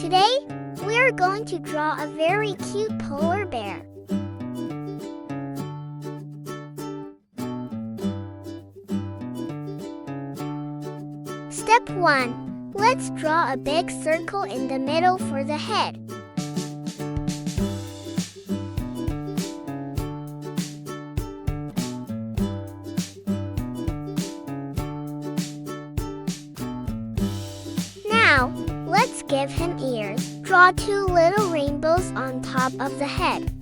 Today, we are going to draw a very cute polar bear. Step 1. Let's draw a big circle in the middle for the head. Now, let's give him ears. Draw 2 little rainbows on top of the head.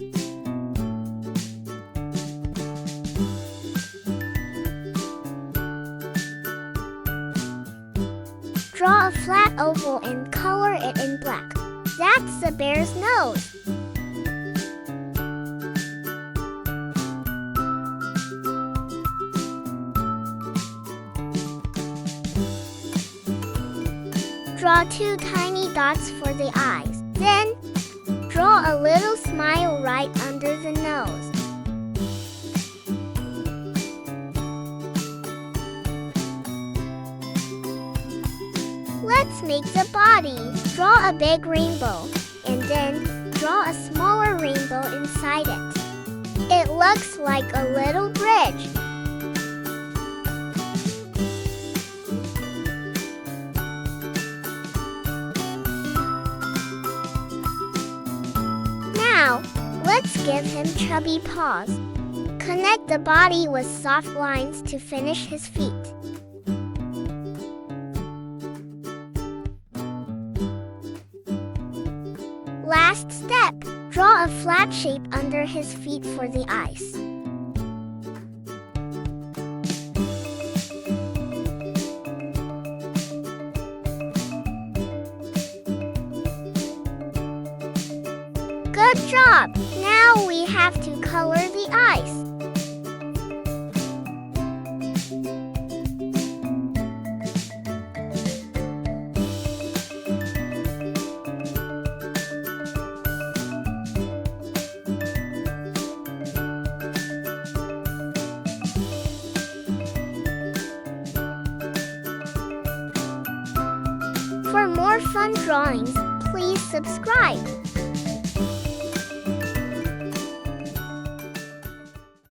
Draw a flat oval and color it in black. That's the bear's nose. Draw 2 tiny dots for the eyes. Then, draw a little smile right under the nose. Let's make the body. Draw a big rainbow, and then draw a smaller rainbow inside it. It looks like a little bridge. Now, let's give him chubby paws. Connect the body with soft lines to finish his feet. Last step, draw a flat shape under his feet for the eyes. Good job! Now we have to color the eyes. For more fun drawings, please subscribe.